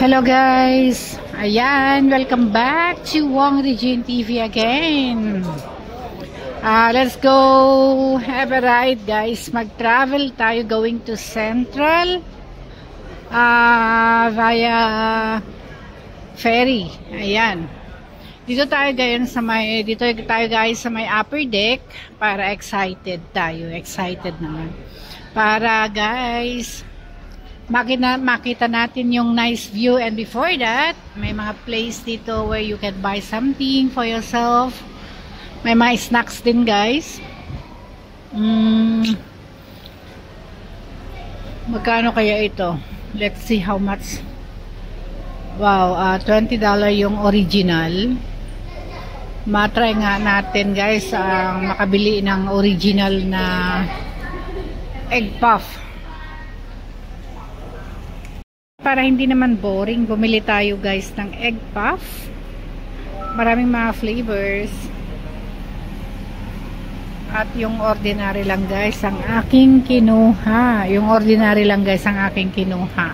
Hello guys! Ayan, welcome back to Wong Regine TV again. Let's go have a ride guys. Mag-travel tayo going to Central via ferry. Ayan. Dito tayo guys sa may upper deck para excited tayo. Excited naman. Para guys makita natin yung nice view, and before that may mga place dito where you can buy something for yourself. May mga snacks din guys. Magkano kaya ito? Let's see how much. Wow, $20 yung original. Matry nga natin guys ang makabili ng original na egg puff. Para hindi naman boring, bumili tayo guys ng egg puff. Maraming mga flavors. At yung ordinary lang guys ang aking kinuha.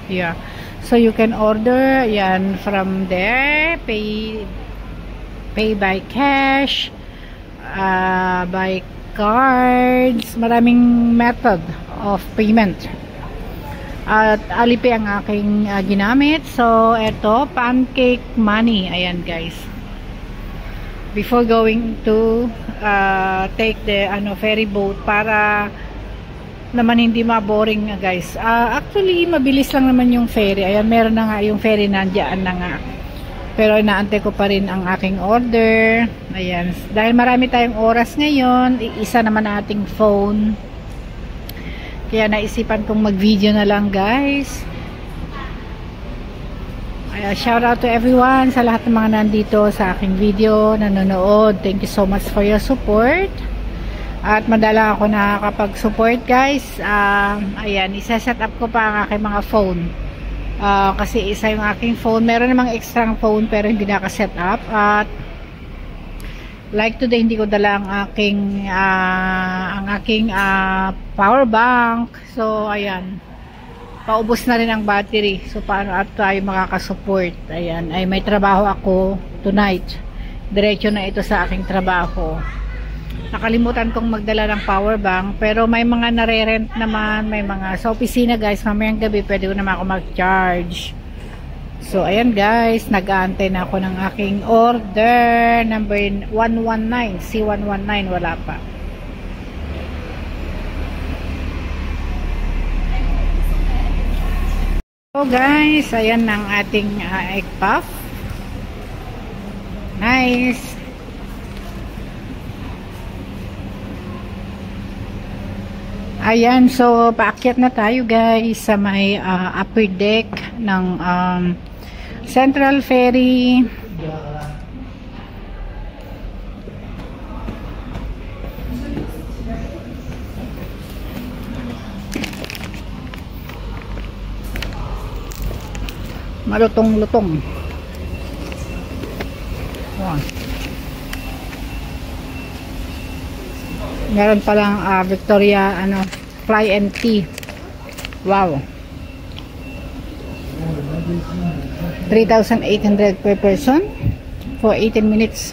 Yeah. So you can order yan from there. Pay by cash, by cards. Maraming method of payment. At Alipay ang aking ginamit. So, eto, pancake money. Ayan, guys. Before going to take the ferry boat para naman hindi ma-boring guys. Actually, mabilis lang naman yung ferry. Ayan, meron na nga yung ferry, nandiyan na nga. Pero inaantay ko pa rin ang aking order. Ayan. Dahil marami tayong oras ngayon, isa naman ating phone. Kaya naisipan kong mag-video na lang guys. Shout out to everyone, sa lahat ng mga nandito sa aking video, nanonood. Thank you so much for your support. At madala ako nakakapag-support guys. Ayan, isa-set up ko pa ang aking mga phone. Kasi isa yung aking phone. Meron namang extra phone pero hindi naka-set up. At like today, hindi ko dala ang aking power bank. So, ayan. Paubos na rin ang battery. So, paano at tayo makakasupport? Ayan. Ay, may trabaho ako tonight. Diretso na ito sa aking trabaho. Nakalimutan kong magdala ng power bank. Pero may mga nare-rent naman. May mga sa opisina guys. Mamayang gabi, pwede ko naman ako mag-charge. So, ayan guys, nag-aantay na ako ng aking order number 119, C119, wala pa. So guys, ayan ang ating egg puff. Nice. Ayan, so paakyat na tayo guys sa may upper deck ng Central Ferry. Malutong-lutong. Wow. Meron palang Victoria Fly and Tea. Wow. 3,800 per person for 18 minutes.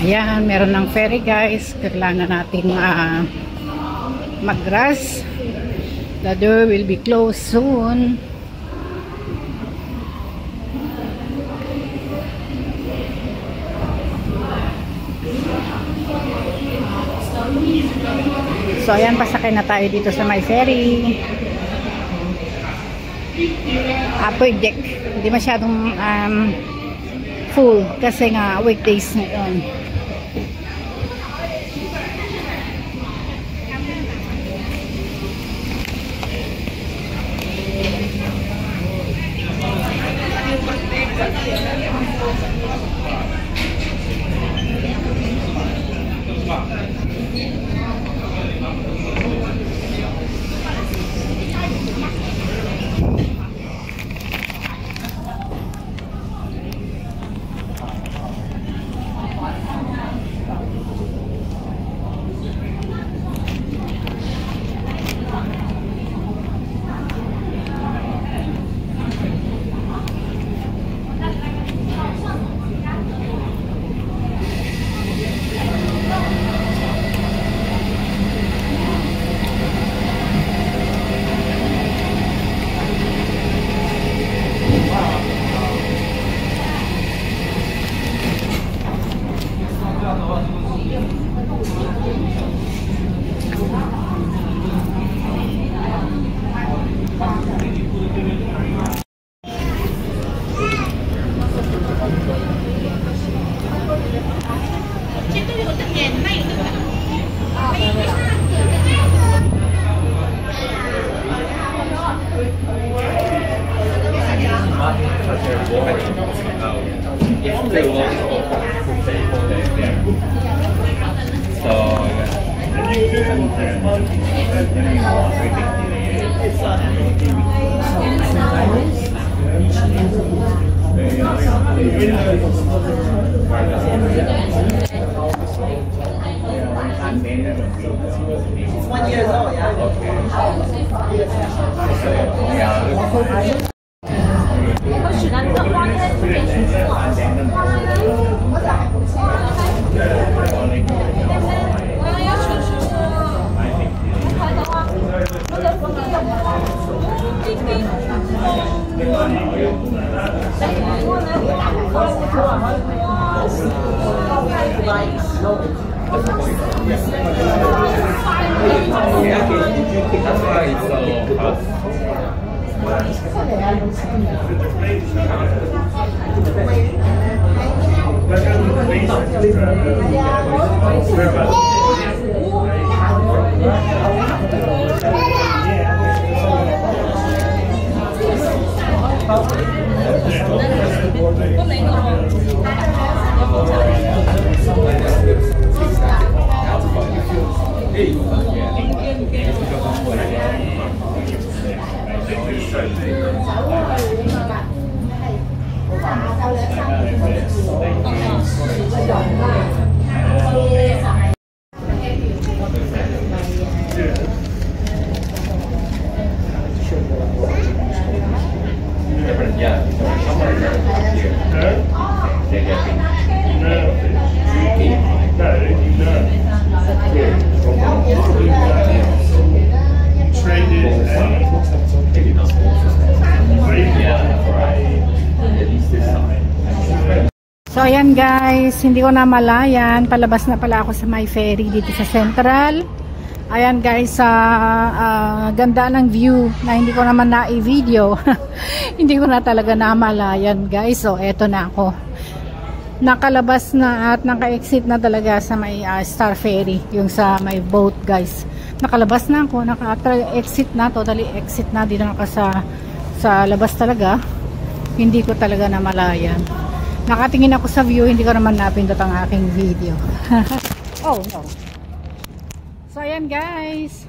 Ayan, meron ng ferry guys. Kailangan natin mag-rush. The door will be closed soon. So ayan, pasakay na tayo dito sa may ferry. Upper deck. Hindi masyadong full kasi nga weekdays ngayon. So ayan guys, hindi ko na malayan, palabas na pala ako sa my ferry dito sa Central. Ayan guys, ganda ng view na hindi ko naman na-i-video. Hindi ko na talaga namalayan guys. So eto na ako, nakalabas na at naka-exit na talaga sa may Star Ferry, yung sa may boat guys. Nakalabas na ako, naka-exit na, totally exit na, dito na ako sa labas talaga. Hindi ko talaga namalayan. Nakatingin ako sa view, hindi ko naman napindot ang aking video. Oh no. So ayan guys,